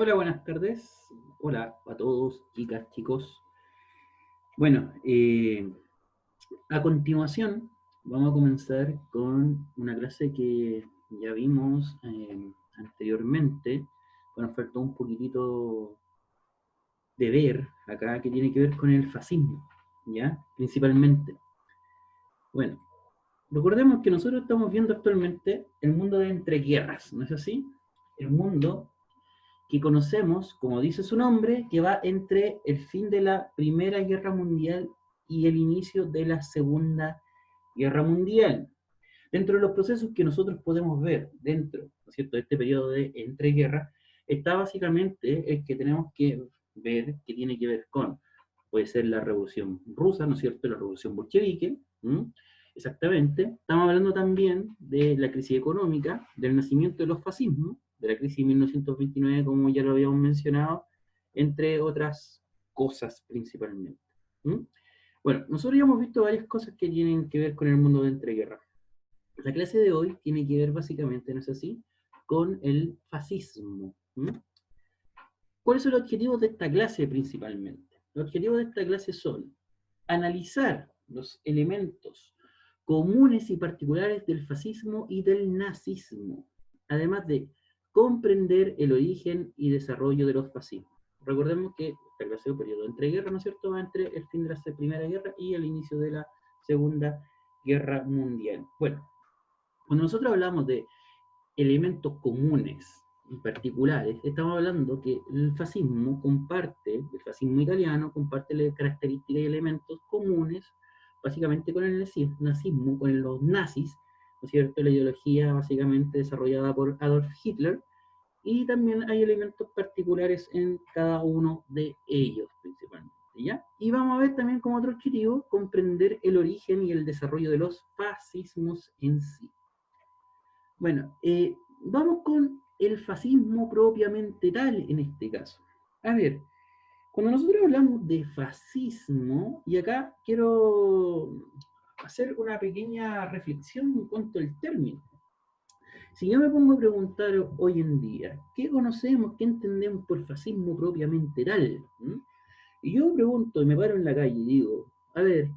Hola, buenas tardes. Hola a todos, chicas, chicos. Bueno, a continuación vamos a comenzar con una clase que ya vimos anteriormente. Bueno, faltó un poquitito de ver acá que tiene que ver con el fascismo, ¿ya? Principalmente. Bueno, recordemos que nosotros estamos viendo actualmente el mundo de entreguerras, ¿no es así? El mundo que conocemos, como dice su nombre, que va entre el fin de la Primera Guerra Mundial y el inicio de la Segunda Guerra Mundial. Dentro de los procesos que nosotros podemos ver dentro, ¿no es cierto?, de este periodo de entreguerras, está básicamente el que tenemos que ver que tiene que ver con, puede ser la Revolución Rusa, ¿no es cierto?, la Revolución Bolchevique, ¿m? Exactamente. Estamos hablando también de la crisis económica, del nacimiento de los fascismos, de la crisis de 1929, como ya lo habíamos mencionado, entre otras cosas principalmente. ¿M? Bueno, nosotros ya hemos visto varias cosas que tienen que ver con el mundo de entreguerras. La clase de hoy tiene que ver básicamente, ¿no es así?, con el fascismo. ¿M? ¿Cuáles son los objetivos de esta clase principalmente? Los objetivos de esta clase son analizar los elementos comunes y particulares del fascismo y del nazismo, además de comprender el origen y desarrollo de los fascismos. Recordemos que esta clase es un periodo entre guerras, ¿no es cierto?, va entre el fin de la Primera Guerra y el inicio de la Segunda Guerra Mundial. Bueno, cuando nosotros hablamos de elementos comunes y particulares, estamos hablando que el fascismo italiano comparte características y elementos comunes básicamente con el nazismo, con los nazis, ¿no es cierto?, la ideología básicamente desarrollada por Adolf Hitler, y también hay elementos particulares en cada uno de ellos principalmente, ¿ya? Y vamos a ver también como otro objetivo comprender el origen y el desarrollo de los fascismos en sí. Bueno, vamos con el fascismo propiamente tal en este caso. A ver, cuando nosotros hablamos de fascismo, y acá quiero hacer una pequeña reflexión en cuanto al término. Si yo me pongo a preguntar hoy en día, ¿qué conocemos, qué entendemos por fascismo propiamente tal? ¿Mm? Y yo pregunto, y me paro en la calle y digo, a ver,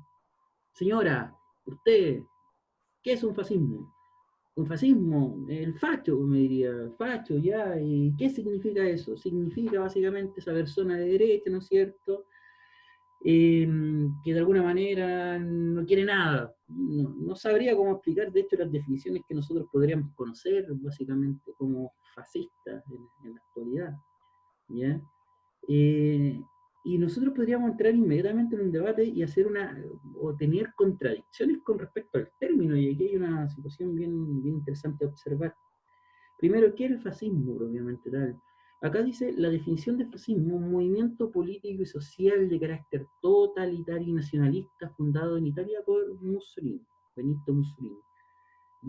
señora, usted, ¿qué es un fascismo? Un fascismo, el facho, me diría, facho, ya, ¿y qué significa eso? Significa básicamente esa persona de derecha, ¿no es cierto? Que de alguna manera no quiere nada. No sabría cómo explicar, de hecho, las definiciones que nosotros podríamos conocer, básicamente, como fascistas en la actualidad, ¿ya? Eh, y nosotros podríamos entrar inmediatamente en un debate y hacer o tener contradicciones con respecto al término, y aquí hay una situación bien, bien interesante a observar. Primero, ¿qué es el fascismo propiamente tal? Acá dice la definición de fascismo: un movimiento político y social de carácter totalitario y nacionalista fundado en Italia por Mussolini, Benito Mussolini.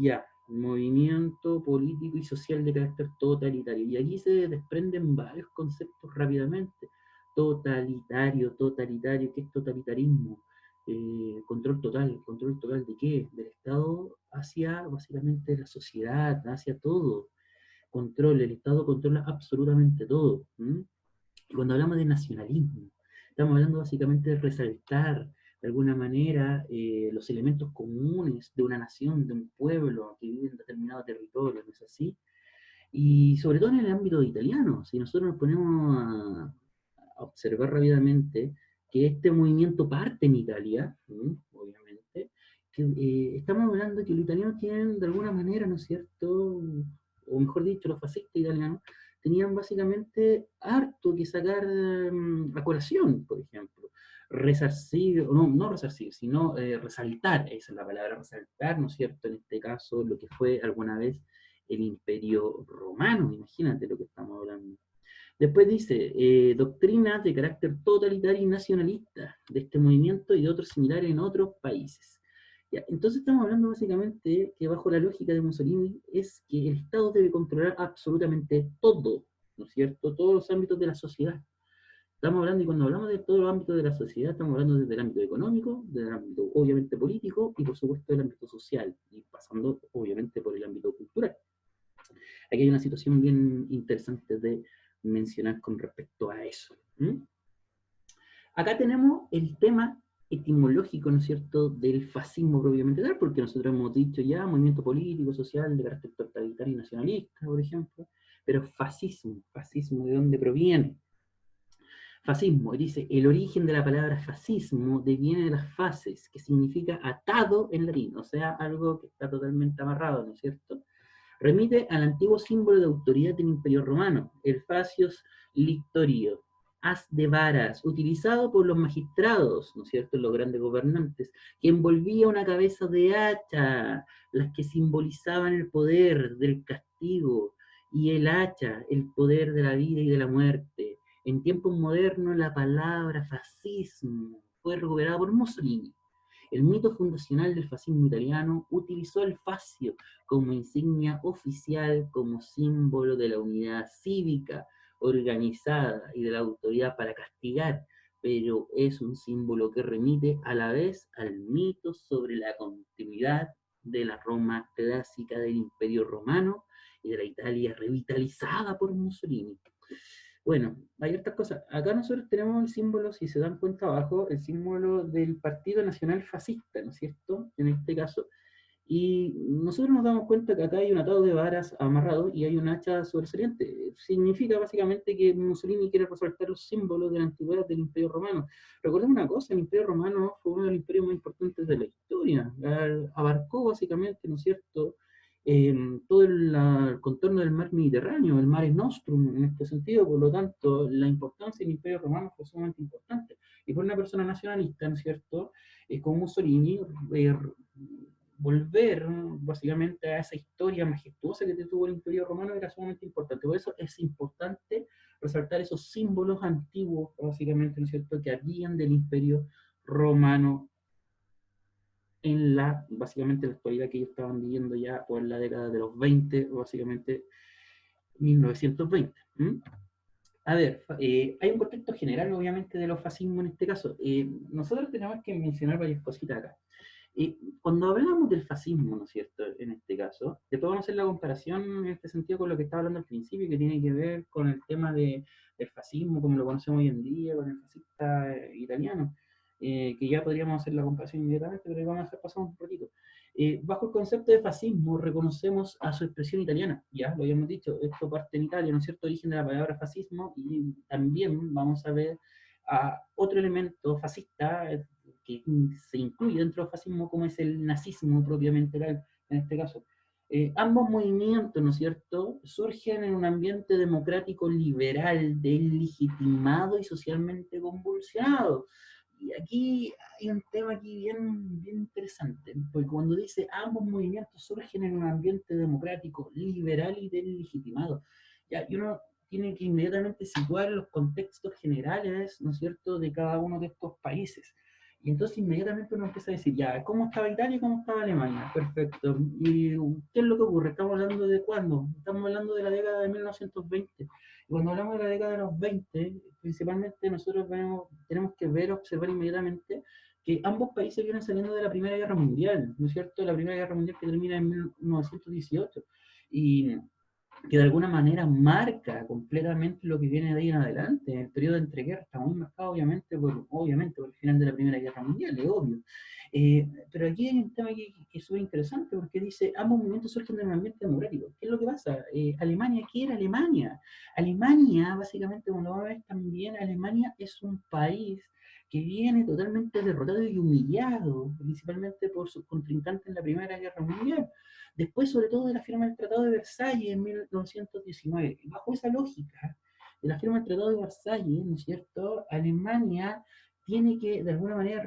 Ya, movimiento político y social de carácter totalitario. Y aquí se desprenden varios conceptos rápidamente. Totalitario, ¿qué es totalitarismo? Control total ¿de qué? Del Estado hacia básicamente la sociedad, hacia todo. El Estado controla absolutamente todo. ¿M? Y cuando hablamos de nacionalismo, estamos hablando básicamente de resaltar de alguna manera los elementos comunes de una nación, de un pueblo que vive en determinado territorio, ¿no es así? Y sobre todo en el ámbito italiano, si nosotros nos ponemos a observar rápidamente que este movimiento parte en Italia, obviamente, que estamos hablando de que los italianos tienen de alguna manera, ¿no es cierto?, o mejor dicho, los fascistas italianos tenían básicamente harto que sacar a colación, por ejemplo, resarcir, no resarcir, sino resaltar, esa es la palabra, resaltar, ¿no es cierto?, en este caso, lo que fue alguna vez el Imperio Romano, imagínate lo que estamos hablando. Después dice, doctrinas de carácter totalitario y nacionalista de este movimiento y de otros similares en otros países. Ya, entonces estamos hablando básicamente que bajo la lógica de Mussolini es que el Estado debe controlar absolutamente todo, ¿no es cierto? Todos los ámbitos de la sociedad. Estamos hablando, y cuando hablamos de todos los ámbitos de la sociedad, estamos hablando desde el ámbito económico, del ámbito obviamente político y por supuesto del ámbito social, y pasando obviamente por el ámbito cultural. Aquí hay una situación bien interesante de mencionar con respecto a eso. ¿Mm? Acá tenemos el tema etimológico, ¿no es cierto?, del fascismo propiamente tal, porque nosotros hemos dicho ya movimiento político, social, de carácter totalitario y nacionalista, por ejemplo, pero fascismo, ¿de dónde proviene? Fascismo, dice, el origen de la palabra fascismo deviene de las fases, que significa atado en latín, o sea, algo que está totalmente amarrado, ¿no es cierto? Remite al antiguo símbolo de autoridad del Imperio Romano, el fascios lictorio, haz de varas, utilizado por los magistrados, ¿no es cierto?, los grandes gobernantes, que envolvía una cabeza de hacha, las que simbolizaban el poder del castigo, y el hacha, el poder de la vida y de la muerte. En tiempos modernos, la palabra fascismo fue recuperada por Mussolini. El mito fundacional del fascismo italiano utilizó el fascio como insignia oficial, como símbolo de la unidad cívica organizada y de la autoridad para castigar, pero es un símbolo que remite a la vez al mito sobre la continuidad de la Roma clásica del Imperio Romano y de la Italia revitalizada por Mussolini. Bueno, hay otras cosas. Acá nosotros tenemos el símbolo, si se dan cuenta abajo, el símbolo del Partido Nacional Fascista, ¿no es cierto? En este caso. Y nosotros nos damos cuenta que acá hay un atado de varas amarrado y hay un hacha sobresaliente. Significa básicamente que Mussolini quiere resaltar los símbolos de la antigüedad del Imperio Romano. Recordemos una cosa, el Imperio Romano fue uno de los imperios más importantes de la historia. Abarcó básicamente, ¿no es cierto?, todo el contorno del mar Mediterráneo, el Mare Nostrum en este sentido, por lo tanto, la importancia del Imperio Romano fue sumamente importante. Y por una persona nacionalista, ¿no es cierto?, como Mussolini, volver básicamente a esa historia majestuosa que tuvo el Imperio Romano era sumamente importante. Por eso es importante resaltar esos símbolos antiguos, básicamente, ¿no es cierto?, que habían del Imperio Romano en básicamente, la actualidad que ellos estaban viviendo ya por la década de los 20, básicamente 1920. ¿Mm? A ver, hay un contexto general, obviamente, de los fascismos en este caso. Nosotros tenemos que mencionar varias cositas acá. Cuando hablamos del fascismo, ¿no es cierto?, en este caso, después vamos a hacer la comparación en este sentido con lo que estaba hablando al principio, que tiene que ver con el tema del fascismo, como lo conocemos hoy en día, con el fascista italiano, que ya podríamos hacer la comparación inmediatamente, pero vamos a dejar pasar un poquito. Bajo el concepto de fascismo reconocemos a su expresión italiana, ya lo habíamos dicho, esto parte en Italia, ¿no es cierto?, origen de la palabra fascismo, y también vamos a ver a otro elemento fascista que se incluye dentro del fascismo, como es el nazismo propiamente tal, en este caso. Ambos movimientos, ¿no es cierto?, surgen en un ambiente democrático liberal, deslegitimado y socialmente convulsionado. Y aquí hay un tema aquí bien interesante, porque cuando dice ambos movimientos surgen en un ambiente democrático, liberal y deslegitimado, ya, y uno tiene que inmediatamente situar los contextos generales, ¿no es cierto?, de cada uno de estos países. Y entonces inmediatamente uno empieza a decir, ya, ¿cómo estaba Italia y cómo estaba Alemania? Perfecto. ¿Y qué es lo que ocurre? ¿Estamos hablando de cuándo? Estamos hablando de la década de 1920. Y cuando hablamos de la década de los 20, principalmente nosotros tenemos que ver, observar inmediatamente que ambos países vienen saliendo de la Primera Guerra Mundial, ¿no es cierto? La Primera Guerra Mundial que termina en 1918. Y que de alguna manera marca completamente lo que viene de ahí en adelante. El periodo de entreguerra está muy marcado, obviamente, por el final de la Primera Guerra Mundial, es obvio. Pero aquí hay un tema que es súper interesante porque dice, ambos movimientos surgen de un ambiente democrático. ¿Qué es lo que pasa? Alemania, ¿qué era Alemania? Alemania, básicamente, cuando vamos a ver también, Alemania es un país que viene totalmente derrotado y humillado, principalmente por sus contrincantes en la Primera Guerra Mundial. Después, sobre todo, de la firma del Tratado de Versalles en 1919. Bajo esa lógica de la firma del Tratado de Versalles, ¿no es cierto?, Alemania tiene que, de alguna manera,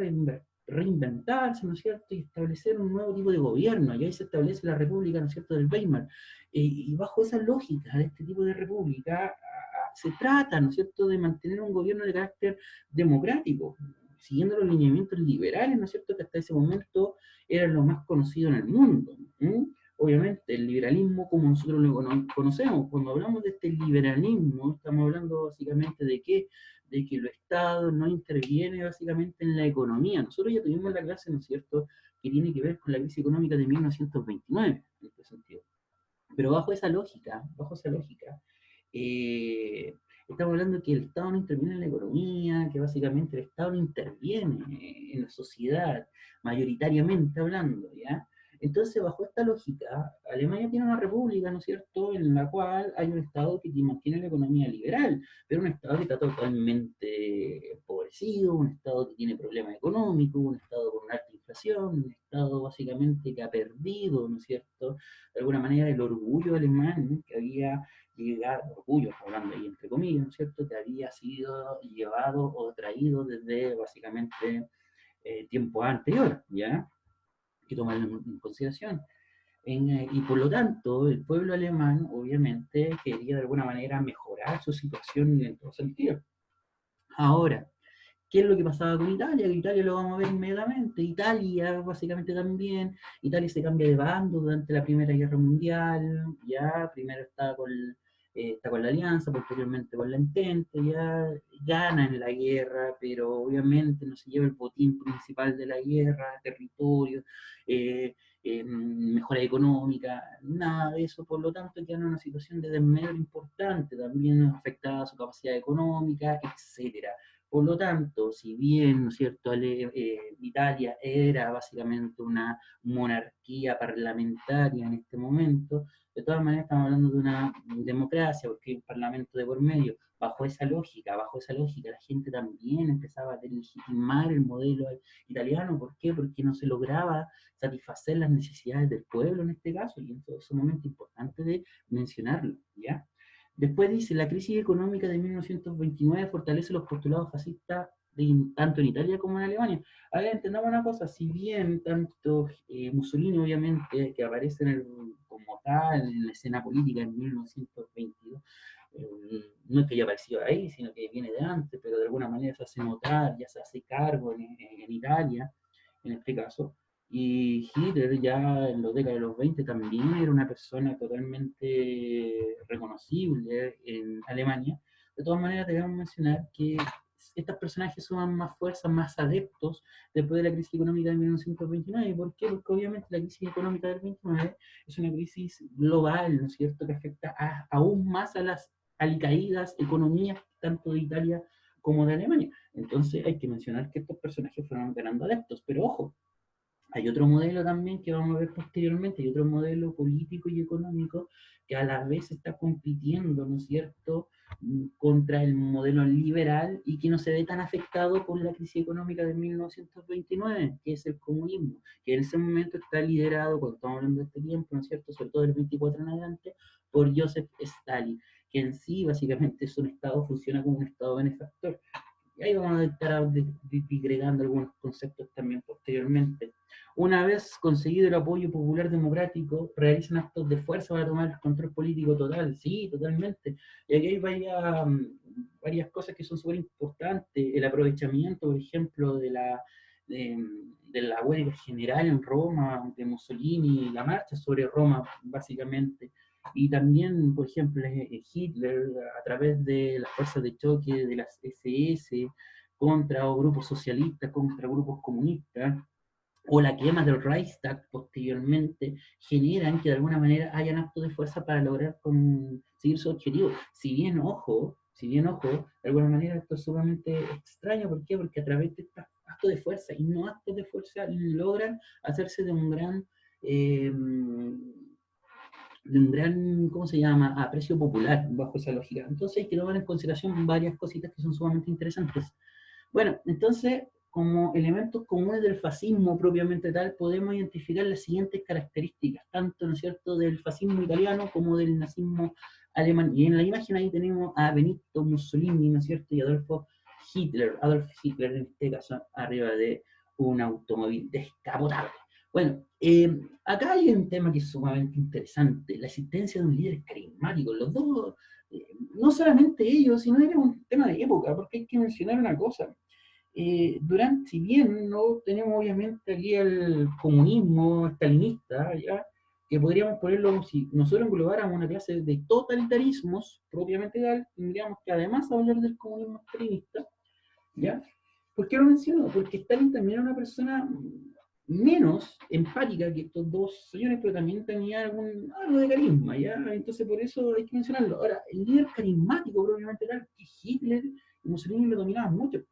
reinventarse, ¿no es cierto?, y establecer un nuevo tipo de gobierno, y ahí se establece la República, ¿no es cierto?, del Weimar. Y bajo esa lógica de este tipo de república, se trata, ¿no es cierto?, de mantener un gobierno de carácter democrático, siguiendo los lineamientos liberales, ¿no es cierto?, que hasta ese momento eran lo más conocido en el mundo. Obviamente, el liberalismo como nosotros lo conocemos, cuando hablamos de este liberalismo, estamos hablando básicamente de qué, de que el Estado no interviene básicamente en la economía. Nosotros ya tuvimos la clase, ¿no es cierto?, que tiene que ver con la crisis económica de 1929, en este sentido. Pero bajo esa lógica, eh, Estamos hablando que el Estado no interviene en la economía, que básicamente el Estado no interviene en la sociedad, mayoritariamente hablando, ¿ya? Entonces, bajo esta lógica, Alemania tiene una república, ¿no es cierto?, en la cual hay un Estado que mantiene la economía liberal, pero un Estado que está totalmente empobrecido, un Estado que tiene problemas económicos, un Estado con una alta inflación, un Estado básicamente que ha perdido, ¿no es cierto?, de alguna manera el orgullo alemán que había llegado, orgullo, hablando ahí entre comillas, ¿no es cierto?, que había sido llevado o traído desde básicamente tiempo anterior, ¿ya? Que tomar en consideración. Y por lo tanto, el pueblo alemán obviamente quería de alguna manera mejorar su situación en todo sentido. Ahora, ¿qué es lo que pasaba con Italia? Que Italia lo vamos a ver inmediatamente. Italia, básicamente también. Italia se cambia de bando durante la Primera Guerra Mundial. Ya, primero está con la Alianza, posteriormente con la Entente. Ya gana en la guerra, pero obviamente no se lleva el botín principal de la guerra, territorio, eh, mejora económica, nada de eso. Por lo tanto, queda en una situación de desmedro importante. También afectada su capacidad económica, etcétera. Por lo tanto, si bien, ¿no es cierto?, Italia era básicamente una monarquía parlamentaria en este momento, de todas maneras estamos hablando de una democracia, porque hay un parlamento de por medio. Bajo esa lógica, la gente también empezaba a legitimar el modelo italiano. ¿Por qué? Porque no se lograba satisfacer las necesidades del pueblo en este caso, y entonces es un momento importante de mencionarlo, ¿ya? Después dice, la crisis económica de 1929 fortalece los postulados fascistas tanto en Italia como en Alemania. A ver, entendamos una cosa, si bien tanto Mussolini, obviamente, que aparece como tal en la escena política en 1922, no es que haya aparecido ahí, sino que viene de antes, pero de alguna manera se hace notar, ya se hace cargo en Italia, en este caso. Y Hitler ya en los décadas de los 20 también era una persona totalmente reconocible en Alemania. De todas maneras, debemos mencionar que estos personajes suman más fuerza, más adeptos después de la crisis económica de 1929. ¿Por qué? Porque obviamente la crisis económica del 29 es una crisis global, ¿no es cierto?, que afecta aún más a las alicaídas economías tanto de Italia como de Alemania. Entonces hay que mencionar que estos personajes fueron ganando adeptos, pero ojo, hay otro modelo también que vamos a ver posteriormente, hay otro modelo político y económico que a la vez está compitiendo, ¿no es cierto?, contra el modelo liberal y que no se ve tan afectado por la crisis económica de 1929, que es el comunismo, que en ese momento está liderado, cuando estamos hablando de este tiempo, ¿no es cierto?, sobre todo del 24 en adelante, por Joseph Stalin, que en sí básicamente es un Estado, funciona como un Estado benefactor. Y ahí vamos a estar digregando algunos conceptos también posteriormente. Una vez conseguido el apoyo popular democrático, realizan actos de fuerza para tomar el control político total. Sí, totalmente. Y aquí hay varias cosas que son súper importantes. El aprovechamiento, por ejemplo, de la huelga general en Roma, de Mussolini, la marcha sobre Roma, básicamente. Y también, por ejemplo, Hitler, a través de las fuerzas de choque de las SS, contra grupos socialistas, contra grupos comunistas, o la quema del Reichstag posteriormente, generan que de alguna manera hayan actos de fuerza para lograr conseguir su objetivo. Si bien, ojo, de alguna manera esto es sumamente extraño. ¿Por qué? Porque a través de estos actos de fuerza y no actos de fuerza logran hacerse eh, de un gran, ¿cómo se llama?, aprecio popular bajo esa lógica. Entonces hay que tomar en consideración varias cositas que son sumamente interesantes. Bueno, entonces, como elementos comunes del fascismo propiamente tal, podemos identificar las siguientes características, tanto, ¿no es cierto?, del fascismo italiano como del nazismo alemán. Y en la imagen ahí tenemos a Benito Mussolini, ¿no es cierto?, y Adolf Hitler en este caso, arriba de un automóvil descapotable. Bueno, acá hay un tema que es sumamente interesante, la existencia de un líder carismático. Los dos, no solamente ellos, sino era un tema de época, porque hay que mencionar una cosa. Si bien no tenemos obviamente aquí el comunismo stalinista, ¿ya?, que podríamos ponerlo, si nosotros englobáramos una clase de totalitarismos propiamente tal, tendríamos que además hablar del comunismo stalinista, ¿ya? ¿Por qué lo menciono? Porque Stalin también era una persona menos empática que estos dos señores, pero también tenía algo de carisma, ¿ya? Entonces por eso hay que mencionarlo. Ahora, el líder carismático probablemente tal que Hitler y Mussolini lo dominaban mucho.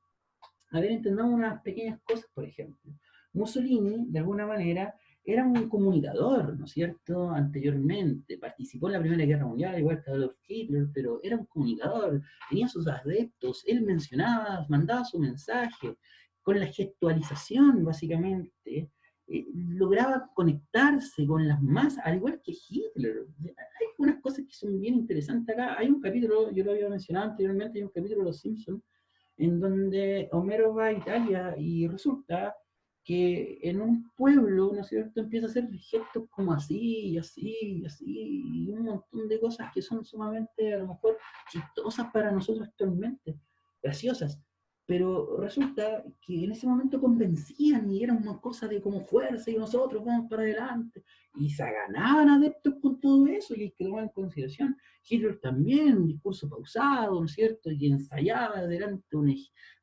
A ver, entendamos unas pequeñas cosas, por ejemplo. Mussolini, de alguna manera, era un comunicador, ¿no es cierto? Anteriormente, participó en la Primera Guerra Mundial, igual que Adolf Hitler, pero era un comunicador, tenía sus adeptos, él mencionaba, mandaba su mensaje, con la gestualización, básicamente, lograba conectarse con las masas, al igual que Hitler. Hay unas cosas que son bien interesantes acá. Hay un capítulo, yo lo había mencionado anteriormente, hay un capítulo de Los Simpsons, en donde Homero va a Italia y resulta que en un pueblo, ¿no es cierto?, empieza a hacer gestos como así, y así, y así, y un montón de cosas que son sumamente, a lo mejor, chistosas para nosotros actualmente, graciosas. Pero resulta que en ese momento convencían y era una cosa de como fuerza y nosotros vamos para adelante. Y se ganaban adeptos con todo eso y hay que tomar en consideración. Hitler también, un discurso pausado, ¿no es cierto? Y ensayaba delante de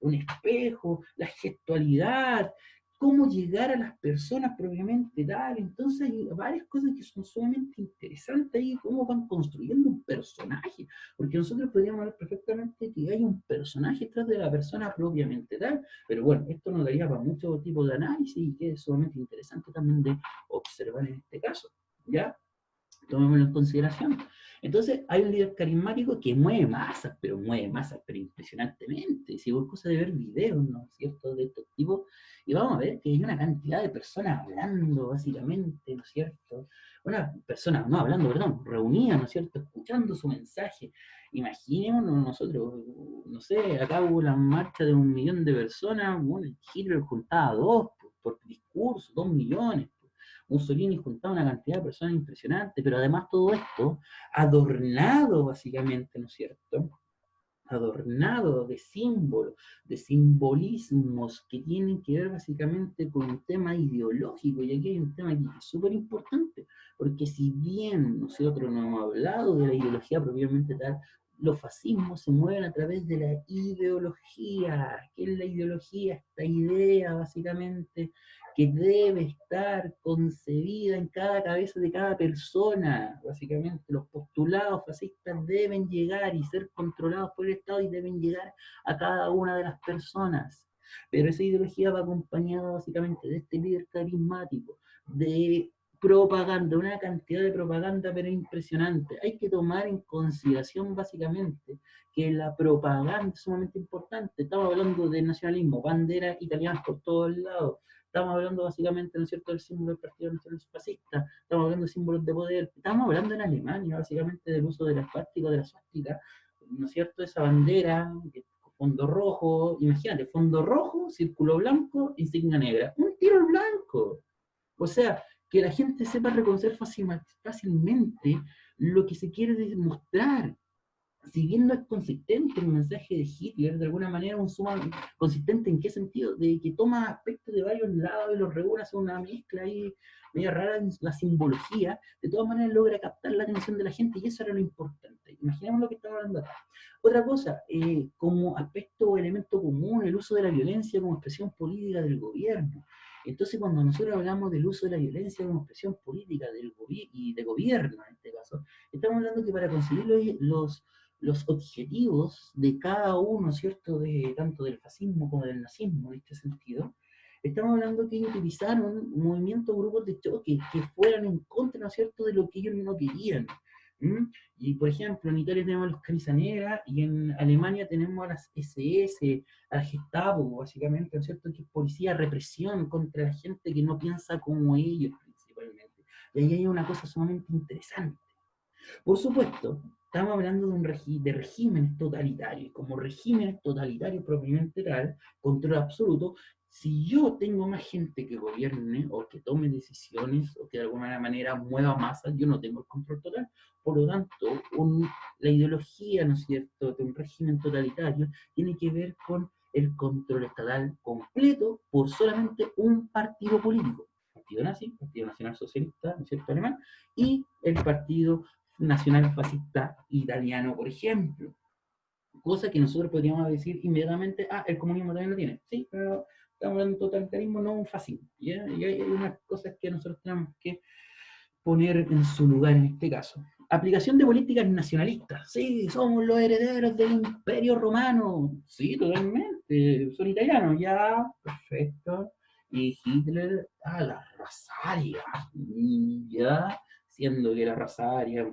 un espejo, la gestualidad, cómo llegar a las personas propiamente tal. Entonces hay varias cosas que son sumamente interesantes ahí, cómo van construyendo un personaje, porque nosotros podríamos ver perfectamente que hay un personaje detrás de la persona propiamente tal, pero bueno, esto nos daría para mucho tipo de análisis y que es sumamente interesante también de observar en este caso, ¿ya? Tomémoslo en consideración. Entonces, hay un líder carismático que mueve masas, pero impresionantemente. Si vos cosa de ver videos, ¿no es cierto?, de estos tipos, y vamos a ver que hay una cantidad de personas hablando, básicamente, ¿no es cierto? Una persona, no hablando, perdón, reunidas, ¿no es cierto?, escuchando su mensaje. Imaginémonos nosotros, no sé, acá hubo la marcha de 1 millón de personas, bueno, Hitler juntaba dos por discurso, 2 millones. Mussolini juntaba una cantidad de personas impresionante, pero además todo esto adornado básicamente, ¿no es cierto? Adornado de símbolos, de simbolismos que tienen que ver básicamente con un tema ideológico, y aquí hay un tema que es súper importante, porque si bien nosotros no hemos hablado de la ideología propiamente tal, los fascismos se mueven a través de la ideología. ¿Qué es la ideología? Esta idea básicamente que debe estar concebida en cada cabeza de cada persona. Básicamente los postulados fascistas deben llegar y ser controlados por el Estado y deben llegar a cada una de las personas. Pero esa ideología va acompañada básicamente de este líder carismático, de propaganda, una cantidad de propaganda pero impresionante. Hay que tomar en consideración básicamente que la propaganda es sumamente importante. Estamos hablando de nacionalismo, banderas italianas por todos lados. Estamos hablando básicamente, ¿no es cierto?, del símbolo del Partido Nacional Fascista, estamos hablando de símbolos de poder, estamos hablando en Alemania básicamente del uso de la esvástica, de la suástica, ¿no es cierto?, esa bandera, fondo rojo, imagínate, fondo rojo, círculo blanco, insignia negra, un tiro al blanco. O sea, que la gente sepa reconocer fácilmente lo que se quiere demostrar. Si bien no es consistente el mensaje de Hitler, de alguna manera un suma consistente en qué sentido, de que toma aspectos de varios lados y los reúne, hace una mezcla ahí media rara en la simbología, de todas maneras logra captar la atención de la gente y eso era lo importante. Imaginemos lo que estamos hablando acá. Otra cosa, como aspecto o elemento común, el uso de la violencia como expresión política del gobierno. Entonces, cuando nosotros hablamos del uso de la violencia como expresión política y de gobierno, en este caso, estamos hablando que para conseguir los objetivos de cada uno, ¿cierto?, de tanto del fascismo como del nazismo en este sentido, estamos hablando que ellos utilizaron movimientos, grupos de choque que fueran en contra, ¿no es cierto?, de lo que ellos no querían. ¿Mm? Y por ejemplo, en Italia tenemos a los Camisa Negra y en Alemania tenemos a las SS, a la Gestapo, básicamente, ¿no es cierto?, que es policía, represión contra la gente que no piensa como ellos, principalmente. Y ahí hay una cosa sumamente interesante. Por supuesto, estamos hablando de regímenes totalitarios, y como regímenes totalitarios propiamente tal, control absoluto, si yo tengo más gente que gobierne o que tome decisiones o que de alguna manera mueva masas, yo no tengo el control total. Por lo tanto, la ideología, ¿no es cierto?, de un régimen totalitario tiene que ver con el control estatal completo por solamente un partido político. Partido nazi, Partido Nacional Socialista, ¿no es cierto?, alemán, y el Partido Nacional Fascista Italiano, por ejemplo. Cosa que nosotros podríamos decir inmediatamente, el comunismo también lo tiene. Sí, pero estamos hablando de totalitarismo, no un fascismo, ¿ya? Y hay unas cosas que nosotros tenemos que poner en su lugar en este caso. Aplicación de políticas nacionalistas. Sí, somos los herederos del Imperio Romano. Sí, totalmente. Son italianos, ya, perfecto. Y Hitler, la raza aria, ya, siendo que la raza aria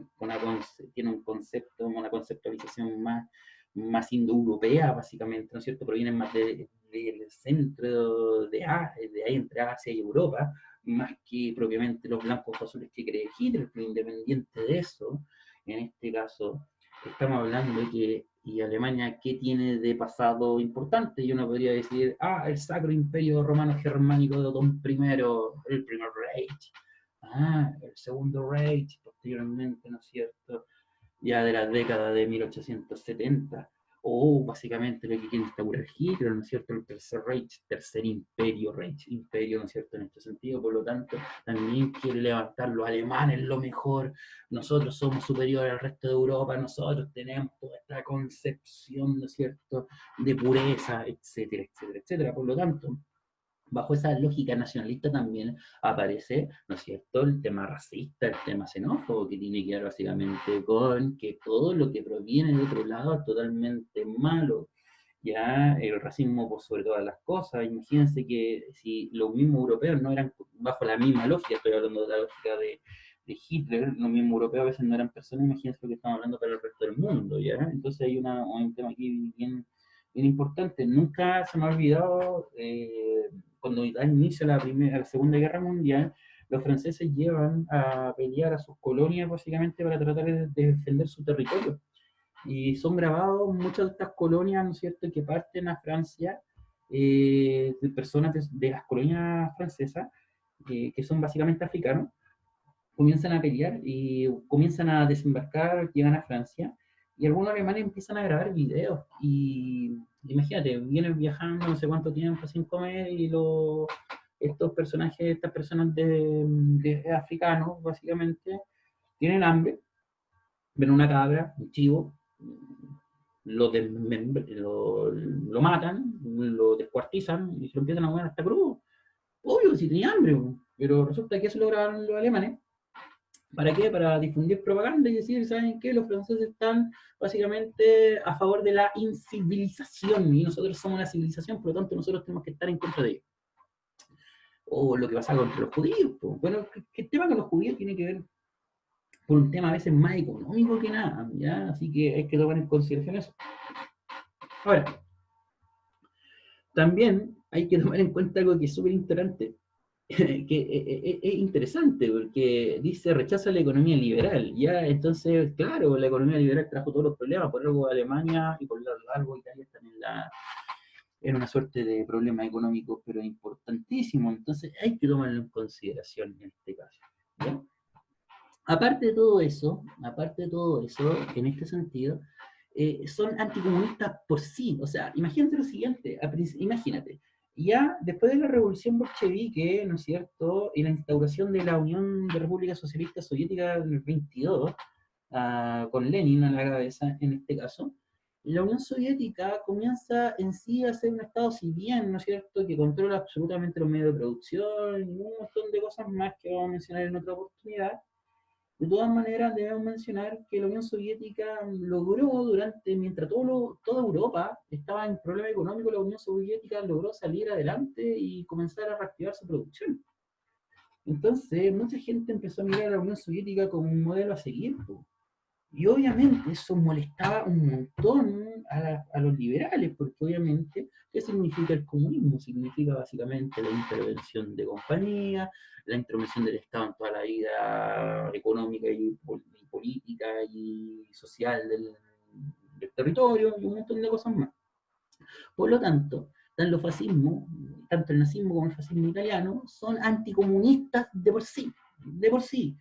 tiene un concepto, una conceptualización más indoeuropea, básicamente, ¿no es cierto? Provienen más del centro de ahí entre Asia y Europa, más que propiamente los blancos o azules que cree Hitler, pero independiente de eso, en este caso, estamos hablando de que, y Alemania, ¿qué tiene de pasado importante? Yo no podría decir, el Sacro Imperio Romano Germánico de Otón I, el primer Reich, el segundo Reich, posteriormente, ¿no es cierto?, ya de la década de 1870, o básicamente lo que quiere instaurar Hitler, ¿no es cierto?, el tercer Reich, tercer imperio, Reich, imperio, ¿no es cierto?, en este sentido, por lo tanto, también quiere levantar los alemanes lo mejor, nosotros somos superiores al resto de Europa, nosotros tenemos toda esta concepción, ¿no es cierto?, de pureza, etcétera, etcétera, etcétera, por lo tanto, bajo esa lógica nacionalista también aparece, ¿no es cierto?, el tema racista, el tema xenófobo, que tiene que ver básicamente con que todo lo que proviene de otro lado es totalmente malo. Ya el racismo por sobre todas las cosas, imagínense que si los mismos europeos no eran, bajo la misma lógica, estoy hablando de la lógica de Hitler, los mismos europeos a veces no eran personas, imagínense lo que estamos hablando para el resto del mundo, ¿ya? Entonces hay un tema aquí bien importante. Nunca se me ha olvidado, cuando da inicio a la Segunda Guerra Mundial, los franceses llevan a pelear a sus colonias básicamente para tratar de defender su territorio. Y son grabados muchas de estas colonias, ¿no es cierto?, que parten a Francia, de personas de las colonias francesas, que son básicamente africanos, comienzan a pelear y comienzan a desembarcar, llegan a Francia, y algunos alemanes empiezan a grabar videos. Y imagínate, vienen viajando no sé cuánto tiempo sin comer, y estos personajes, estas personas de africanos, básicamente, tienen hambre, ven una cabra, un chivo, lo matan, lo descuartizan y se lo empiezan a comer hasta crudo. Obvio, si tenía hambre, pero resulta que eso lo grabaron los alemanes. ¿Para qué? Para difundir propaganda y decir, ¿saben qué? Los franceses están básicamente a favor de la incivilización y nosotros somos una civilización, por lo tanto nosotros tenemos que estar en contra de ellos. O lo que pasa contra los judíos. Pues. Bueno, el tema con los judíos tiene que ver por un tema a veces más económico que nada, ¿ya? Así que hay que tomar en consideración eso. Ahora, también hay que tomar en cuenta algo que es súper interesante, que es interesante, porque dice rechaza la economía liberal, ¿ya? Entonces, claro, la economía liberal trajo todos los problemas, por algo Alemania y por algo Italia están en una suerte de problemas económicos, pero importantísimo, entonces hay que tomarlo en consideración en este caso, ¿ya? Aparte de todo eso, en este sentido, son anticomunistas por sí. O sea, imagínate lo siguiente, imagínate, ya después de la revolución bolchevique, ¿no es cierto?, y la instauración de la Unión de Repúblicas Socialistas Soviéticas en el 22, con Lenin a la cabeza en este caso, la Unión Soviética comienza en sí a ser un Estado, si bien, ¿no es cierto?, que controla absolutamente los medios de producción y un montón de cosas más que vamos a mencionar en otra oportunidad. De todas maneras, debemos mencionar que la Unión Soviética logró mientras toda Europa estaba en problema económico, la Unión Soviética logró salir adelante y comenzar a reactivar su producción. Entonces, mucha gente empezó a mirar a la Unión Soviética como un modelo a seguir. Y obviamente eso molestaba un montón a los liberales, porque obviamente, ¿qué significa el comunismo? Significa básicamente la intervención de compañías, la intervención del Estado en toda la vida económica y política y social del territorio y un montón de cosas más. Por lo tanto, tanto el nazismo como el fascismo italiano, son anticomunistas de por sí, de por sí.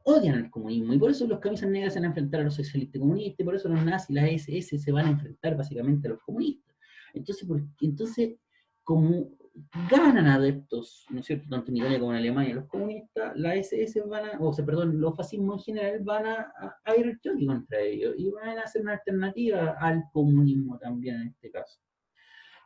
Odian el comunismo y por eso los camisas negras se van a enfrentar a los socialistas comunistas, y por eso los nazis y las SS se van a enfrentar básicamente a los comunistas. Entonces como ganan adeptos, ¿no es cierto?, tanto en Italia como en Alemania, los comunistas, las SS los fascismos en general van a ir al choque contra ellos y van a hacer una alternativa al comunismo también en este caso.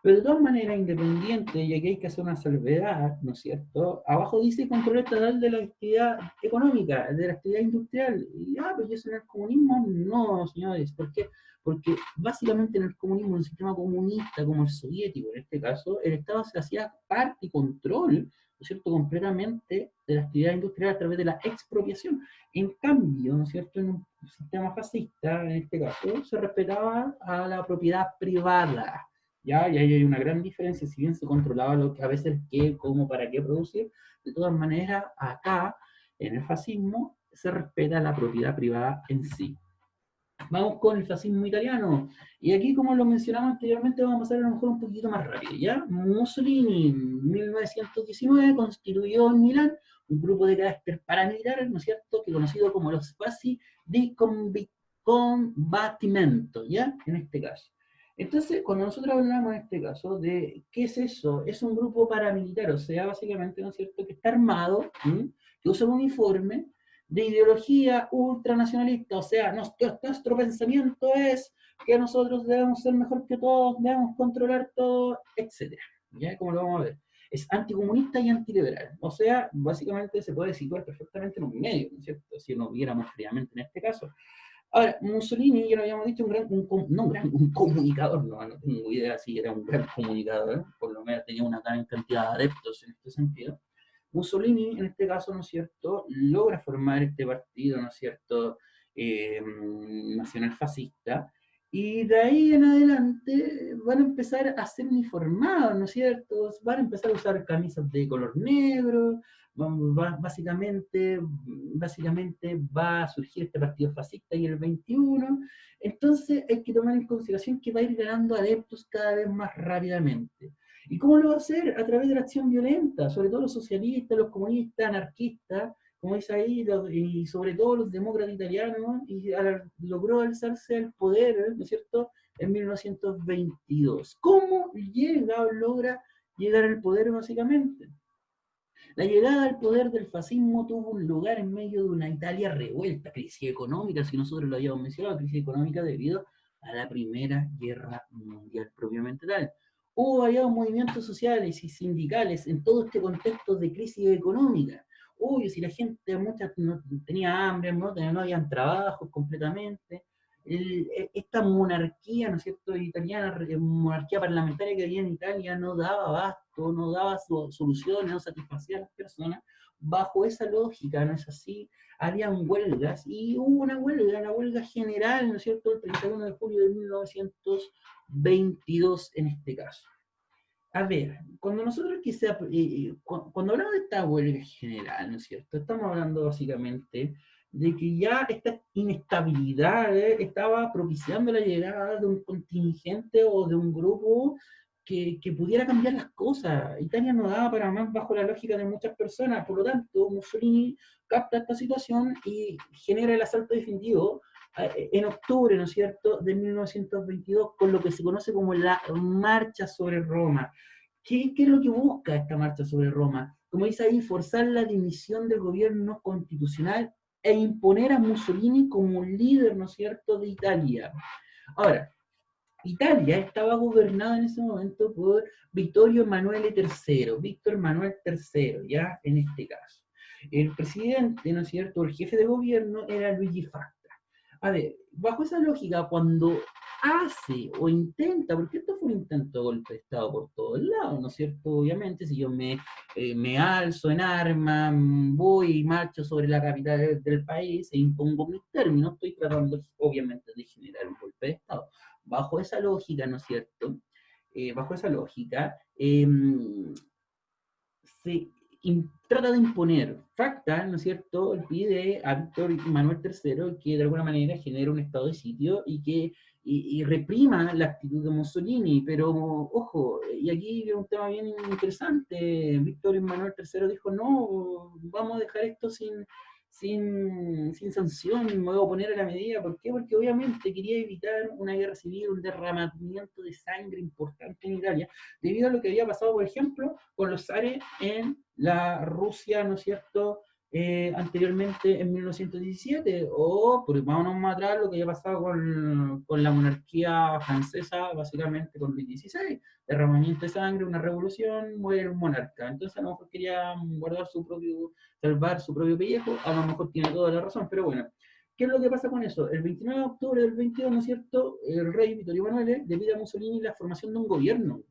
Pero de todas maneras, independiente, y aquí hay que hacer una salvedad, ¿no es cierto? Abajo dice control estatal de la actividad económica, de la actividad industrial. Y, pues eso en el comunismo, no, señores. ¿Por qué? Porque básicamente en el comunismo, en un sistema comunista como el soviético, en este caso, el Estado se hacía parte y control, ¿no es cierto?, completamente de la actividad industrial a través de la expropiación. En cambio, ¿no es cierto?, en un sistema fascista, en este caso, se respetaba a la propiedad privada. Ya, y ahí hay una gran diferencia, si bien se controlaba lo que a veces qué, cómo, para qué producir, de todas maneras, acá, en el fascismo, se respeta la propiedad privada en sí. Vamos con el fascismo italiano. Y aquí, como lo mencionamos anteriormente, vamos a pasar a lo mejor un poquito más rápido, ¿ya? Mussolini, en 1919, constituyó en Milán un grupo de carácter paramilitar, ¿no es cierto?, que conocido como los Fasci di Combattimento, ¿ya? En este caso. Entonces, cuando nosotros hablamos en este caso de qué es eso, es un grupo paramilitar, o sea, básicamente, ¿no es cierto?, que está armado, ¿sí?, que usa un uniforme, de ideología ultranacionalista, o sea, nuestro pensamiento es que nosotros debemos ser mejor que todos, debemos controlar todo, etcétera. ¿Ya? Como lo vamos a ver. Es anticomunista y antiliberal. O sea, básicamente se puede situar perfectamente en un medio, ¿no es cierto? Si nos viéramos fríamente en este caso. Ahora, Mussolini, ya lo habíamos dicho, un comunicador, no tengo idea si era un gran comunicador, por lo menos tenía una gran cantidad de adeptos en este sentido. Mussolini, en este caso, ¿no es cierto?, logra formar este partido, ¿no es cierto?, nacional fascista, y de ahí en adelante van a empezar a ser uniformados, ¿no es cierto?, van a empezar a usar camisas de color negro, básicamente va a surgir este partido fascista y el 21, entonces hay que tomar en consideración que va a ir ganando adeptos cada vez más rápidamente. ¿Y cómo lo va a hacer? A través de la acción violenta, sobre todo los socialistas, los comunistas, anarquistas, como dice ahí, y sobre todo los demócratas italianos, y logró alzarse al poder, ¿no es cierto?, en 1922. ¿Cómo llega o logra llegar al poder básicamente? La llegada al poder del fascismo tuvo un lugar en medio de una Italia revuelta, crisis económica, si nosotros lo habíamos mencionado, crisis económica debido a la Primera Guerra Mundial propiamente tal. Hubo variados movimientos sociales y sindicales en todo este contexto de crisis económica. Uy, si la gente, muchas no tenía hambre, no habían trabajos completamente. Esta monarquía, ¿no es cierto?, italiana, monarquía parlamentaria que había en Italia, no daba abasto, no daba soluciones, no satisfacía a las personas. Bajo esa lógica, ¿no es así? Habían huelgas y hubo una huelga, la huelga general, ¿no es cierto?, el 31 de julio de 1922 en este caso. A ver, cuando nosotros quizá, cuando hablamos de esta huelga general, ¿no es cierto?, estamos hablando básicamente de que ya esta inestabilidad estaba propiciando la llegada de un contingente o de un grupo que pudiera cambiar las cosas. Italia no daba para más bajo la lógica de muchas personas, por lo tanto, Mussolini capta esta situación y genera el asalto definitivo en octubre, ¿no es cierto?, de 1922, con lo que se conoce como la Marcha sobre Roma. ¿Qué es lo que busca esta marcha sobre Roma? Como dice ahí, forzar la dimisión del gobierno constitucional e imponer a Mussolini como líder, ¿no es cierto?, de Italia. Ahora, Italia estaba gobernada en ese momento por Vittorio Emanuele III, Víctor Manuel III, ya en este caso. El presidente, ¿no es cierto?, el jefe de gobierno era Luigi Facta. A ver, bajo esa lógica, cuando hace o intenta, porque esto fue un intento de golpe de Estado por todos lados, ¿no es cierto? Obviamente, si yo me alzo en armas, voy y marcho sobre la capital del país e impongo mis términos, estoy tratando, obviamente, de generar un golpe de Estado. Bajo esa lógica, ¿no es cierto? Bajo esa lógica, se trata de imponer. Facta, ¿no es cierto?, pide a Víctor Manuel III que de alguna manera genere un estado de sitio y que reprima la actitud de Mussolini, pero ojo, y aquí hay un tema bien interesante. Víctor Manuel III dijo, no, vamos a dejar esto sin sanción, me voy a oponer a la medida. ¿Por qué? Porque obviamente quería evitar una guerra civil, un derramamiento de sangre importante en Italia, debido a lo que había pasado, por ejemplo, con los zares en la Rusia, ¿no es cierto?, anteriormente en 1917, o por vámonos más atrás lo que había pasado con la monarquía francesa, básicamente con Luis XVI, derramamiento de sangre, una revolución, muere un monarca. Entonces a lo mejor quería guardar su propio, salvar su propio pellejo, a lo mejor tiene toda la razón, pero bueno. ¿Qué es lo que pasa con eso? El 29 de octubre del 22, ¿no es cierto? El rey Vittorio Emanuele le pide a Mussolini la formación de un gobierno.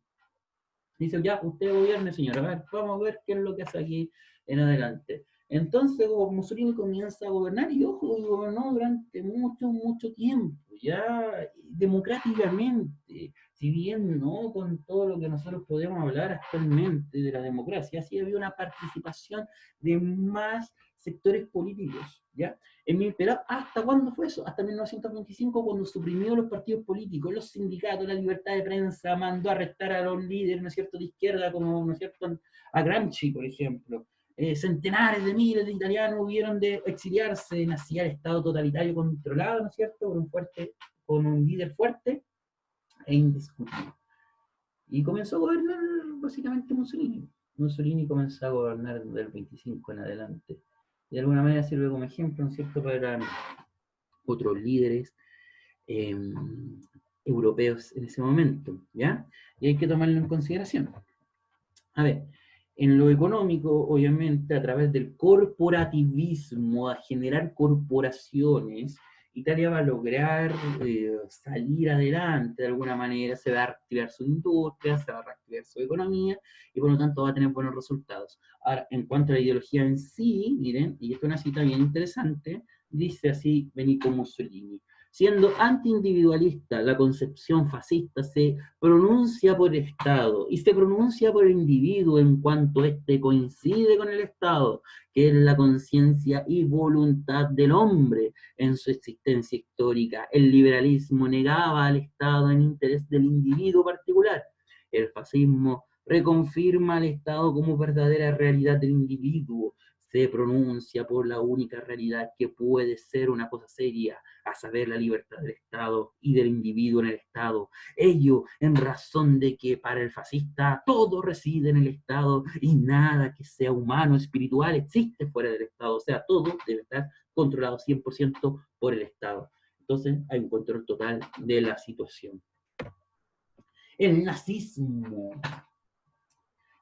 Dice, ya, usted gobierne, señora, a ver, vamos a ver qué es lo que hace aquí en adelante. Entonces Mussolini comienza a gobernar y, ojo, y gobernó durante mucho, mucho tiempo, ya democráticamente, si bien no con todo lo que nosotros podemos hablar actualmente de la democracia, sí había una participación de más sectores políticos, ¿ya? Pero ¿hasta cuándo fue eso? Hasta 1925, cuando suprimió los partidos políticos, los sindicatos, la libertad de prensa, mandó a arrestar a los líderes, ¿no es cierto?, de izquierda, como, ¿no es cierto?, a Gramsci, por ejemplo. Centenares de miles de italianos hubieron de exiliarse, nacía el Estado totalitario controlado, ¿no es cierto?, con un líder fuerte e indiscutible. Y comenzó a gobernar básicamente Mussolini. Mussolini comenzó a gobernar del 25 en adelante. De alguna manera sirve como ejemplo, ¿no es cierto?, para otros líderes eh, europeos en ese momento, ¿ya? Y hay que tomarlo en consideración. A ver, en lo económico, obviamente, a través del corporativismo, a generar corporaciones, Italia va a lograr salir adelante de alguna manera, se va a reactivar su industria, se va a reactivar su economía y por lo tanto va a tener buenos resultados. Ahora, en cuanto a la ideología en sí, miren, y esto es una cita bien interesante, dice así Benito Mussolini: siendo antiindividualista, la concepción fascista se pronuncia por el Estado y se pronuncia por el individuo en cuanto éste coincide con el Estado, que es la conciencia y voluntad del hombre en su existencia histórica. El liberalismo negaba al Estado en interés del individuo particular. El fascismo reconfirma al Estado como verdadera realidad del individuo. Se pronuncia por la única realidad que puede ser una cosa seria, a saber, la libertad del Estado y del individuo en el Estado. Ello en razón de que para el fascista todo reside en el Estado y nada que sea humano, espiritual, existe fuera del Estado. O sea, todo debe estar controlado 100% por el Estado. Entonces hay un control total de la situación. El nazismo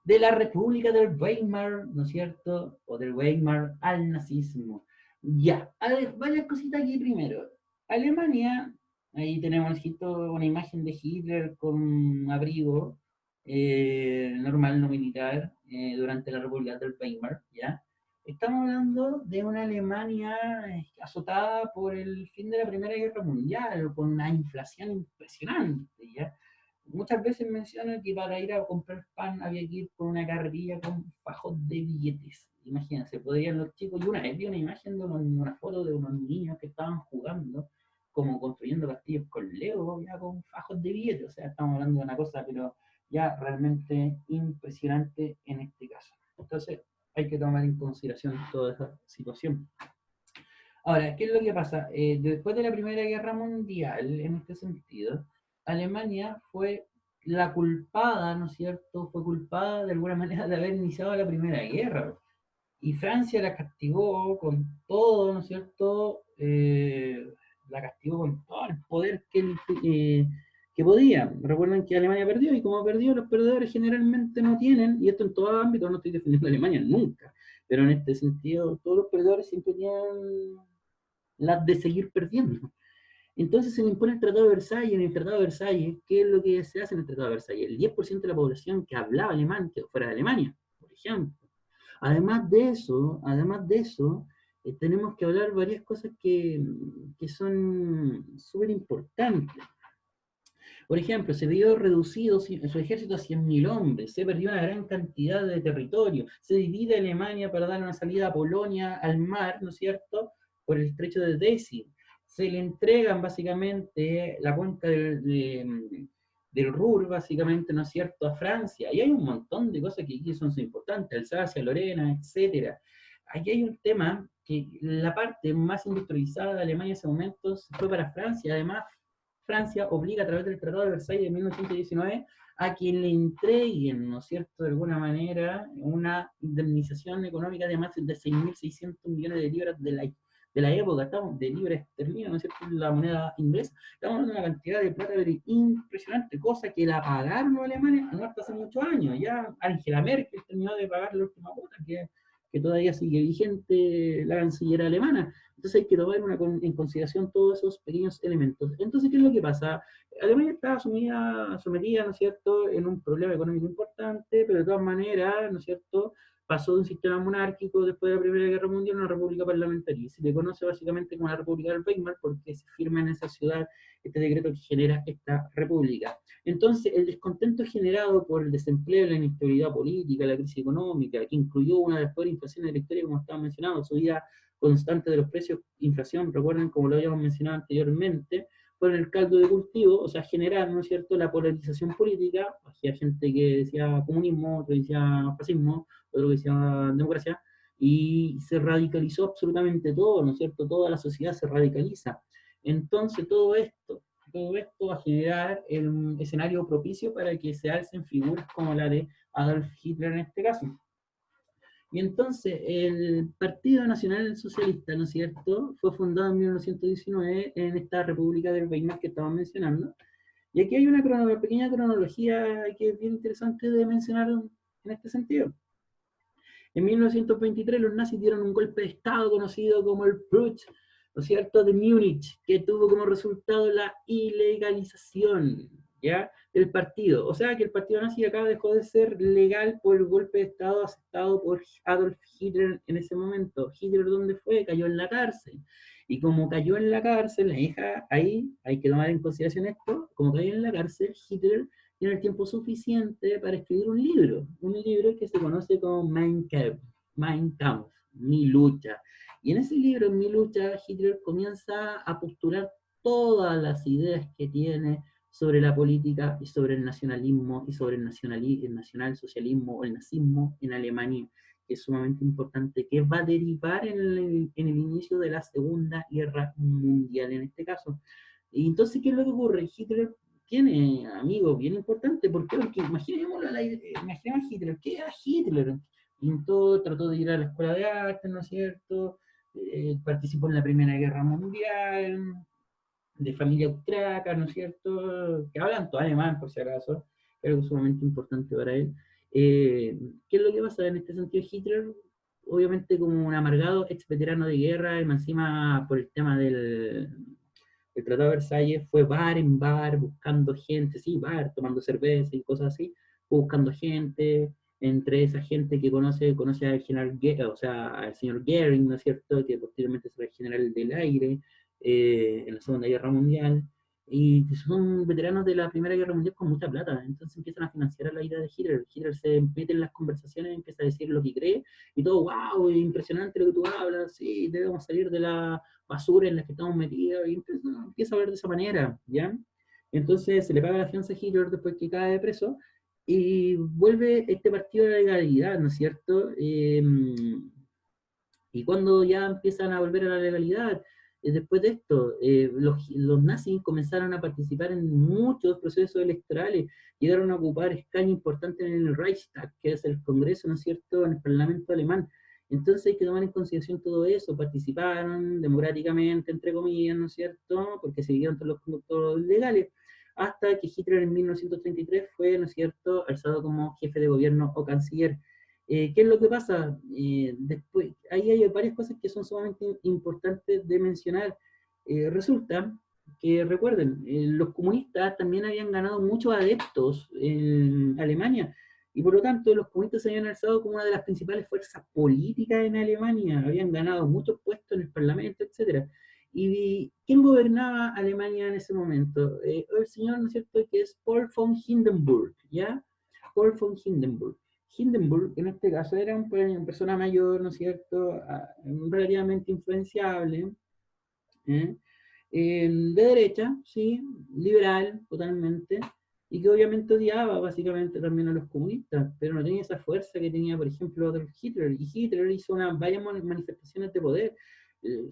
de la República del Weimar, ¿no es cierto? O del Weimar al nazismo. Ya, a ver, varias cositas aquí primero. Alemania, ahí tenemos una imagen de Hitler con abrigo, normal, no militar, durante la República del Weimar, ¿ya? Estamos hablando de una Alemania azotada por el fin de la Primera Guerra Mundial, con una inflación impresionante, ¿ya? Muchas veces mencionan que para ir a comprar pan había que ir por una carretilla con fajos de billetes. Imagínense, podrían los chicos, y una vez vi una imagen de una foto de unos niños que estaban jugando, como construyendo castillos con Lego, ya con fajos de billetes. O sea, estamos hablando de una cosa, pero ya realmente impresionante en este caso. Entonces, hay que tomar en consideración toda esa situación. Ahora, ¿qué es lo que pasa? Después de la Primera Guerra Mundial, en este sentido, Alemania fue la culpada, ¿no es cierto? Fue culpada de alguna manera de haber iniciado la Primera Guerra. Y Francia la castigó con todo, ¿no es cierto? La castigó con todo el poder que podía. Recuerden que Alemania perdió y como perdió, los perdedores generalmente no tienen, y esto en todo ámbito, no estoy defendiendo a Alemania nunca, pero en este sentido, todos los perdedores siempre tienen las de seguir perdiendo. Entonces se le impone el Tratado de Versalles. En el Tratado de Versalles, ¿qué es lo que se hace en el Tratado de Versalles? El 10% de la población que hablaba alemán quedó fuera de Alemania, por ejemplo. Además de eso tenemos que hablar varias cosas que son súper importantes. Por ejemplo, se vio reducido su ejército a 100.000 hombres, se perdió una gran cantidad de territorio, se divide Alemania para dar una salida a Polonia al mar, ¿no es cierto?, por el estrecho de Dessau. Se le entregan básicamente la cuenca del Ruhr, básicamente, ¿no es cierto?, a Francia. Y hay un montón de cosas que aquí son importantes, Alsacia, Lorena, etc. Aquí hay un tema que la parte más industrializada de Alemania en ese momento fue para Francia. Además, Francia obliga a través del Tratado de Versalles de 1919 a que le entreguen, ¿no es cierto?, de alguna manera, una indemnización económica de más de 6.600 millones de libras de la época, estamos de libras esterlinas, ¿no es cierto?, la moneda inglesa, estamos hablando de una cantidad de plata pero impresionante, cosa que la pagaron los alemanes no hasta hace muchos años, ya Angela Merkel terminó de pagar la última cuota, que todavía sigue vigente la canciller alemana. Entonces hay que tomar en consideración todos esos pequeños elementos. Entonces, ¿qué es lo que pasa? Alemania está sometida, ¿no es cierto?, en un problema económico importante, pero de todas maneras, ¿no es cierto?, pasó de un sistema monárquico después de la Primera Guerra Mundial a una república parlamentaria. Se le conoce básicamente como la República del Weimar porque se firma en esa ciudad este decreto que genera esta república. Entonces, el descontento generado por el desempleo, la inestabilidad política, la crisis económica, que incluyó una de las peores inflaciones de la historia, como estaba mencionado, subida constante de los precios, inflación, recuerden como lo habíamos mencionado anteriormente, por el caldo de cultivo, o sea, generar, ¿no es cierto?, la polarización política, había gente que decía comunismo, otro decía fascismo, otro decía democracia, y se radicalizó absolutamente todo, ¿no es cierto?, toda la sociedad se radicaliza. Entonces, todo esto va a generar un escenario propicio para que se alcen figuras como la de Adolf Hitler en este caso. Y entonces el Partido Nacional Socialista, ¿no es cierto?, fue fundado en 1919 en esta República del Weimar que estaba mencionando. Y aquí hay una pequeña cronología que es bien interesante de mencionar en este sentido. En 1923 los nazis dieron un golpe de Estado conocido como el Putsch, ¿no es cierto?, de Múnich, que tuvo como resultado la ilegalización, ¿ya?, del partido. O sea que el partido nazi acá dejó de ser legal por el golpe de Estado aceptado por Adolf Hitler en ese momento. Hitler, ¿dónde fue? Cayó en la cárcel. Y como cayó en la cárcel, la hija, ahí hay que tomar en consideración esto, como cayó en la cárcel, Hitler tiene el tiempo suficiente para escribir un libro que se conoce como Mein Kampf, Mi Lucha. Y en ese libro, Mi Lucha, Hitler comienza a postular todas las ideas que tiene sobre la política y sobre el nacionalismo y sobre el nacionalsocialismo o el nazismo en Alemania, que es sumamente importante, que va a derivar en el inicio de la Segunda Guerra Mundial en este caso. Y entonces, ¿qué es lo que ocurre? Hitler tiene amigos bien importantes. ¿Por qué? Porque imaginemos a Hitler. ¿Qué era Hitler? Pintó, trató de ir a la escuela de arte, ¿no es cierto? Participó en la Primera Guerra Mundial, de familia austriaca, ¿no es cierto? Que hablan todo alemán, por si acaso, que es algo sumamente importante para él. ¿Qué es lo que pasa en este sentido? Hitler, obviamente como un amargado ex veterano de guerra, y encima por el tema el Tratado de Versalles, fue bar en bar buscando gente, sí, bar, tomando cerveza y cosas así, buscando gente, entre esa gente que conoce al general, o sea, al señor Goering, ¿no es cierto?, que posteriormente será el general del aire en la Segunda Guerra Mundial, y que son veteranos de la Primera Guerra Mundial con mucha plata, entonces empiezan a financiar a la ira de Hitler. Hitler se mete en las conversaciones, empieza a decir lo que cree, y todo, wow, impresionante lo que tú hablas, sí, debemos salir de la basura en la que estamos metidos, y empieza a ver de esa manera, ¿ya? Entonces se le paga la fianza a Hitler después que cae preso, y vuelve este partido de la legalidad, ¿no es cierto? Y cuando ya empiezan a volver a la legalidad, después de esto, los nazis comenzaron a participar en muchos procesos electorales, llegaron a ocupar escaños importantes en el Reichstag, que es el Congreso, ¿no es cierto?, en el Parlamento alemán. Entonces hay que tomar en consideración todo eso, participaron democráticamente, entre comillas, ¿no es cierto?, porque siguieron todos los conductos legales, hasta que Hitler en 1933 fue, ¿no es cierto?, alzado como jefe de gobierno o canciller. ¿Qué es lo que pasa? Después, ahí hay varias cosas que son sumamente importantes de mencionar. Resulta que, recuerden, los comunistas también habían ganado muchos adeptos en Alemania, y por lo tanto los comunistas se habían alzado como una de las principales fuerzas políticas en Alemania, habían ganado muchos puestos en el Parlamento, etc. ¿Y quién gobernaba Alemania en ese momento? El señor, ¿no es cierto?, que es Paul von Hindenburg, ¿ya? Paul von Hindenburg. Hindenburg, en este caso, era una persona mayor, ¿no es cierto?, relativamente influenciable, ¿eh? De derecha, sí, liberal totalmente, y que obviamente odiaba básicamente también a los comunistas, pero no tenía esa fuerza que tenía, por ejemplo, Adolf Hitler, y Hitler hizo varias manifestaciones de poder.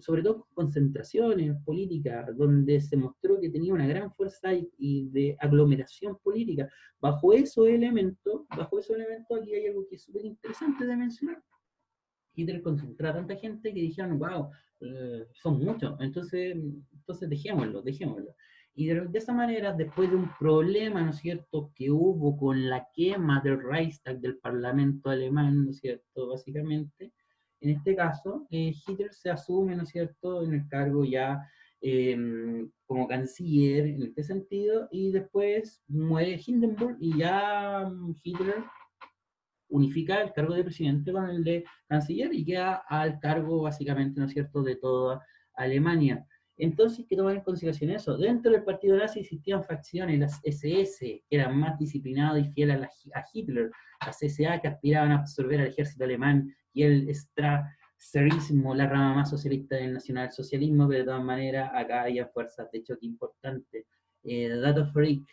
sobre todo concentraciones políticas, donde se mostró que tenía una gran fuerza y de aglomeración política. Bajo esos elementos aquí hay algo que es súper interesante de mencionar. Hitler concentró a tanta gente que dijeron, wow, son muchos, entonces dejémoslo. Y de esa manera, después de un problema, ¿no es cierto?, que hubo con la quema del Reichstag, del Parlamento alemán, ¿no es cierto?, básicamente, en este caso, Hitler se asume, ¿no es cierto?, en el cargo ya eh, como canciller, en este sentido, y después muere Hindenburg y ya Hitler unifica el cargo de presidente con el de canciller y queda al cargo básicamente, ¿no es cierto?, de toda Alemania. Entonces, hay que tomar en consideración eso. Dentro del partido nazi existían facciones, las SS, que eran más disciplinadas y fieles a Hitler, las SA, que aspiraban a absorber al ejército alemán, y el Strasserismo, la rama más socialista del nacionalsocialismo, pero de todas maneras, acá había fuerzas de choque importantes. Dato freak,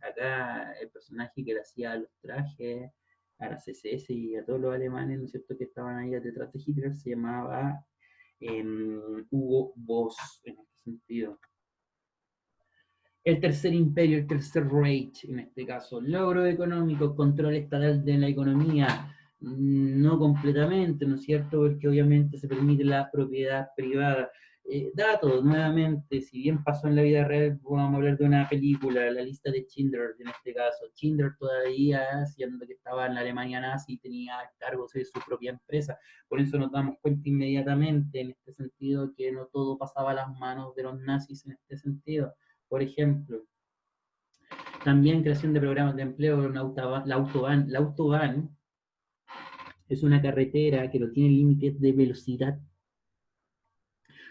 acá el personaje que le hacía los trajes a la CSS y a todos los alemanes, ¿no es cierto?, que estaban ahí detrás de Hitler, se llamaba Hugo Boss, en este sentido. El tercer imperio, el tercer Reich, en este caso, logro económico, control estatal de la economía, no completamente, ¿no es cierto?, porque obviamente se permite la propiedad privada. Datos, nuevamente, si bien pasó en la vida real, vamos a hablar de una película, La lista de Schindler, en este caso. Schindler todavía, siendo que estaba en la Alemania nazi, tenía cargos de su propia empresa. Por eso nos damos cuenta inmediatamente, en este sentido, que no todo pasaba a las manos de los nazis en este sentido. Por ejemplo, también creación de programas de empleo, la Autobahn es una carretera que no tiene límites de velocidad.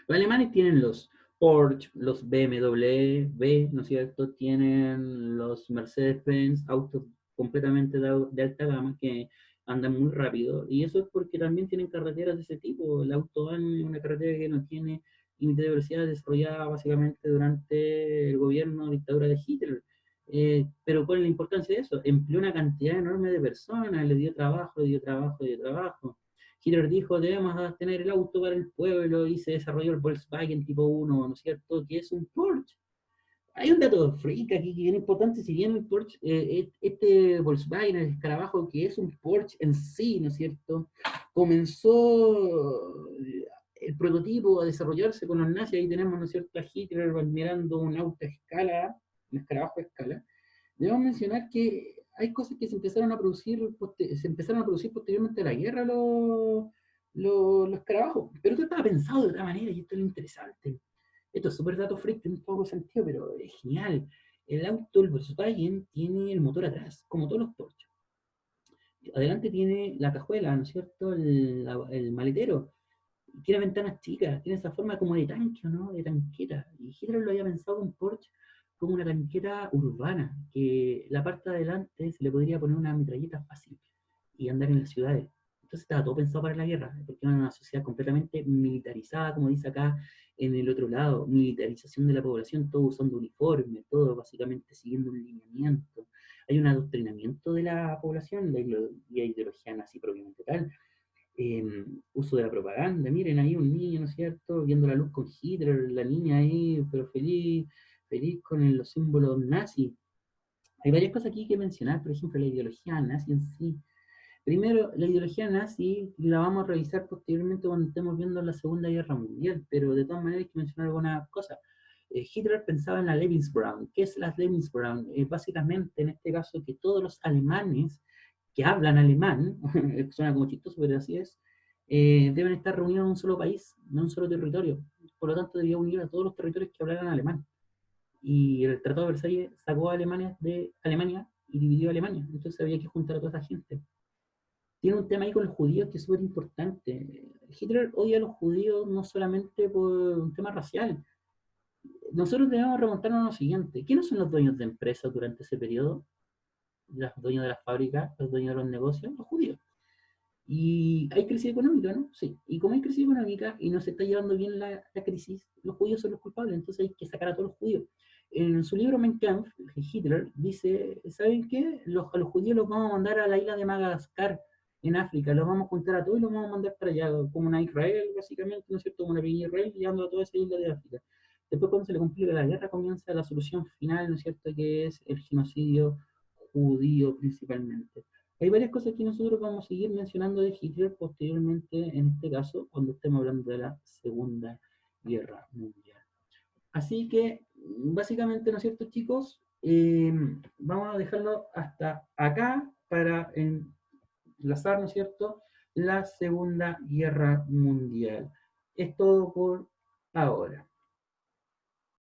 Los alemanes tienen los Porsche, los BMW, ¿no es cierto? Tienen los Mercedes-Benz, autos completamente de alta gama que andan muy rápido. Y eso es porque también tienen carreteras de ese tipo. La Autobahn es una carretera que no tiene límite de velocidad, desarrollada básicamente durante el gobierno dictadura de Hitler. Pero ¿cuál es la importancia de eso? Empleó una cantidad enorme de personas, le dio trabajo, le dio trabajo, le dio trabajo. Hitler dijo, debemos tener el auto para el pueblo, y se desarrolló el Volkswagen tipo 1, ¿no es cierto?, que es un Porsche. Hay un dato freak aquí que es importante, si bien el Porsche, este Volkswagen, el escarabajo, que es un Porsche en sí, ¿no es cierto?, comenzó el prototipo a desarrollarse con los nazis. Ahí tenemos, ¿no es cierto?, a Hitler mirando un auto a escala, un escarabajo a escala. Debemos mencionar que hay cosas que se empezaron a producir, posteriormente a la guerra, los escarabajos. Pero esto estaba pensado de otra manera, y esto es lo interesante. Esto es súper dato freak, tiene un poco de sentido, pero es genial. El auto, el Volkswagen, tiene el motor atrás, como todos los Porsche. Adelante tiene la cajuela, ¿no es cierto?, el maletero. Tiene ventanas chicas, tiene esa forma como de tanque, ¿no?, de tanqueta. Y Hitler lo había pensado un Porsche como una tanqueta urbana, que la parte de adelante se le podría poner una metralleta fácil y andar en las ciudades. Entonces estaba todo pensado para la guerra, porque era una sociedad completamente militarizada, como dice acá en el otro lado, militarización de la población, todo usando uniforme, todo básicamente siguiendo un lineamiento. Hay un adoctrinamiento de la población, la ideología nazi propiamente tal, uso de la propaganda. Miren ahí un niño, ¿no es cierto?, viendo la luz con Hitler, la niña ahí, pero feliz, feliz con los símbolos nazis. Hay varias cosas aquí que mencionar, por ejemplo, la ideología nazi en sí. Primero, la ideología nazi la vamos a revisar posteriormente cuando estemos viendo la Segunda Guerra Mundial, pero de todas maneras hay que mencionar algunas cosas. Hitler pensaba en la Lebensbraun. ¿Qué es la Lebensbraun? Básicamente, en este caso, que todos los alemanes que hablan alemán, suena como chistoso, pero así es, deben estar reunidos en un solo país, en un solo territorio. Por lo tanto, debía unir a todos los territorios que hablaran alemán. Y el Tratado de Versalles sacó a Alemania de Alemania y dividió a Alemania. Entonces había que juntar a toda esa gente. Tiene un tema ahí con los judíos que es súper importante. Hitler odia a los judíos no solamente por un tema racial. Nosotros debemos remontarnos a lo siguiente. ¿Quiénes son los dueños de empresas durante ese periodo? Los dueños de las fábricas, los dueños de los negocios, los judíos. Y hay crisis económica, ¿no? Sí. Y como hay crisis económica y no se está llevando bien la crisis, los judíos son los culpables, entonces hay que sacar a todos los judíos. En su libro Mein Kampf, Hitler dice, ¿saben qué? A los judíos los vamos a mandar a la isla de Madagascar, en África, los vamos a juntar a todos y los vamos a mandar para allá, como una Israel, básicamente, ¿no es cierto? Como una pequeña Israel, llevando a toda esa isla de África. Después, cuando se le complica la guerra, comienza la solución final, ¿no es cierto?, que es el genocidio judío principalmente. Hay varias cosas que nosotros vamos a seguir mencionando de Hitler posteriormente, en este caso, cuando estemos hablando de la Segunda Guerra Mundial. Así que, básicamente, ¿no es cierto, chicos? Vamos a dejarlo hasta acá para enlazar, ¿no es cierto?, la Segunda Guerra Mundial. Es todo por ahora.